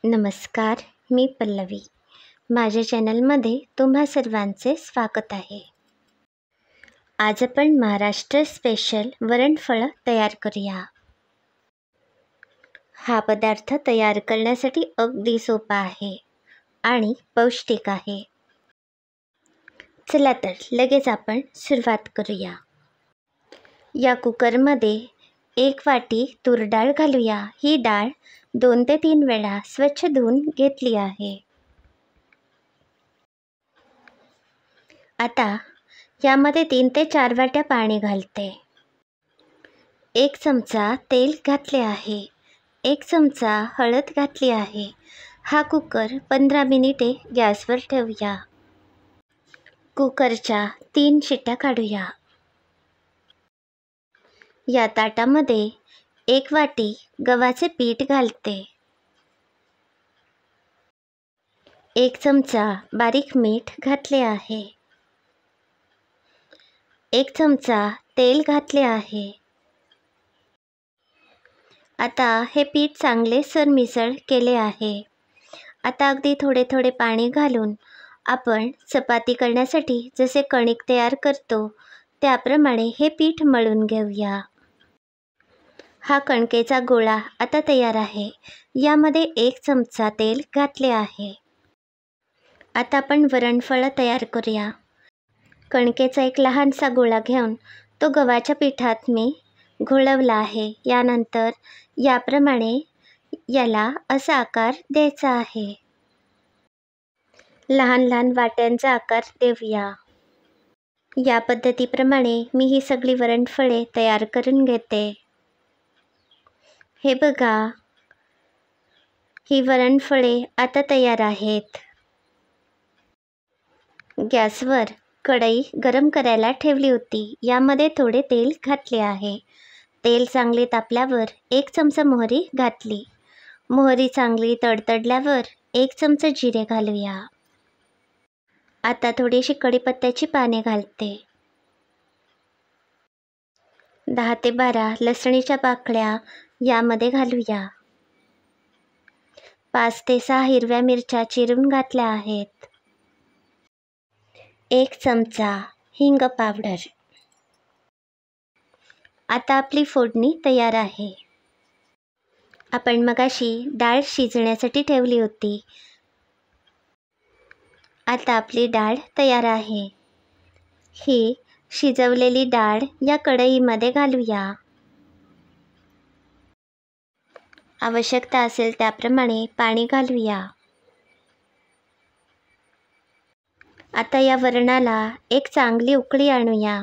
नमस्कार, मी पल्लवी. माझ्या चॅनलमध्ये तुम्हा सर्वांचे स्वागत आहे. आज आपण महाराष्ट्र स्पेशल वरणफळं तयार करूया. हा पदार्थ तयार करण्यासाठी अगदी सोपा आहे आणि पौष्टिक आहे. चला तर लगेच आपण सुरुवात करूया. या कुकरमध्ये 1 वाटी तूर डाळ घालूया. ही डाळ 2 ते 3 वेळा स्वच्छ धुवून घेतली आहे. आता यामध्ये 3 ते 4 वाट्या पाणी घालते. 1 चमचा तेल घातले आहे. 1 चमचा हळद घातली आहे. हा कुकर 15 मिनिटे गॅसवर ठेवूया. कुकरच्या 3 शिट्या काढूया. या ताटामध्ये 1 वाटी गव्हाचे पीठ घालते. 1 चमचा बारीक मीठ घातले आहे. 1 चमचा तेल घातले आहे. आता हे पीठ चांगले सरमिसळ केले आहे. आता अगदी थोडे थोडे पाणी घालून आपण चपाती करण्यासाठी जसे कणिक तयार करतो त्याप्रमाणे हे पीठ मळून घेऊया. हा कणकेचा गोळा आता तयार आहे. यामध्ये 1 चमचा तेल घातले आहे. आता आपण वरणफळं तयार करूया. कणकेचा एक लहानसा गोळा घेऊन तो गव्हाच्या पिठात मी घोळवला आहे. यानंतर याप्रमाणे याला असा आकार द्यायचा आहे. लहान लहान वाट्यांचा आकार देऊया. या पद्धतीप्रमाणे मी ही सगळी वरणफळे तयार करून घेते. हे बघा, ही वरणफळे आता तयार आहेत. गॅसवर कढई गरम करायला ठेवली होती. यामध्ये थोडे तेल घातले आहे. तेल चांगले तापल्यावर 1 चमचा मोहरी घातली. मोहरी चांगली तडतडल्यावर 1 चमचा जिरे घालूया. आता थोडीशी कढीपत्त्याची पाने घालते. 10 ते 12 लसणीच्या पाकळ्या यामध्ये घालूया. 5 ते 6 हिरव्या मिरच्या चिरून घातल्या आहेत. 1 चमचा हिंग पावडर. आता आपली फोडणी तयार आहे. आपण मगाशी डाळ शिजण्यासाठी ठेवली होती. आता आपली डाळ तयार आहे. ही शिजवलेली डाळ या कढईमध्ये घालूया. आवश्यकता असेल त्याप्रमाणे पाणी घालूया. आता या वरणाला एक चांगली उकळी आणूया.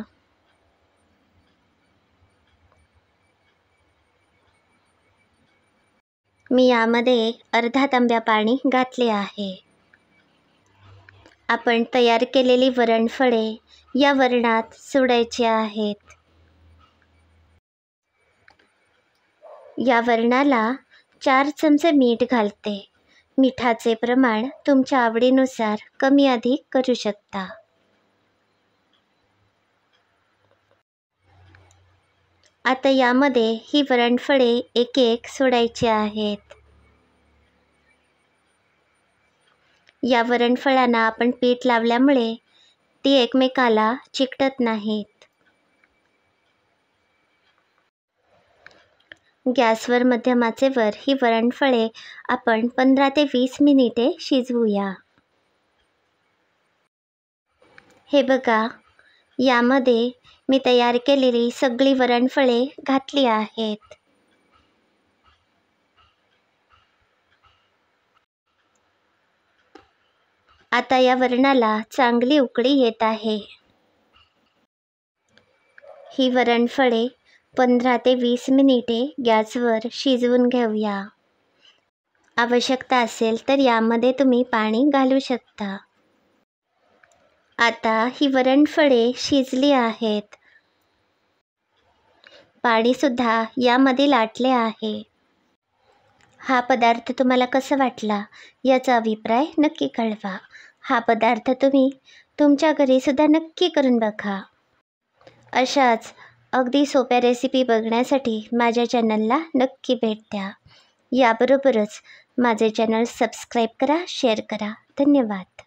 मी यामध्ये अर्धा तांब्या पाणी घातले आहे. आपण तयार केलेली वरणफळे या वरणात सोडायची आहेत. या वरणाला 4 चमचे मीठ घालते. मिठाचे प्रमाण तुमच्या आवडीनुसार कमी अधिक करू शकता. आता यामध्ये ही वरणफळे एक एक सोडायची आहेत. या वरणफळांना आपण पीठ लावल्यामुळे ती एकमेकाला चिकटत नाहीत. गॅसवर मध्यम आचेवर ही वरणफळे आपण 15 ते 20 मिनिटे शिजवूया. हे बघा, यामध्ये मी तयार केलेली सगळी वरणफळे घातली आहेत. आता या वरणाला चांगली उकळी येत आहे. ही वरणफळे 15 ते 20 मिनिटे गॅसवर शिजवून घेऊया. आवश्यकता असेल तर यामध्ये तुम्ही पाणी घालू शकता. आता ही वरणफळे शिजली आहेत. पाणीसुद्धा यामध्ये लाटले आहे. हा पदार्थ तुम्हाला कसा वाटला याचा अभिप्राय नक्की कळवा. हा पदार्थ तुम्ही तुमच्या घरीसुद्धा नक्की करून बघा. अशाच अगदी सोप्या रेसिपी बघण्यासाठी माझ्या चॅनलला नक्की भेट द्या. याबरोबरच माझे चॅनल सबस्क्राईब करा, शेअर करा. धन्यवाद.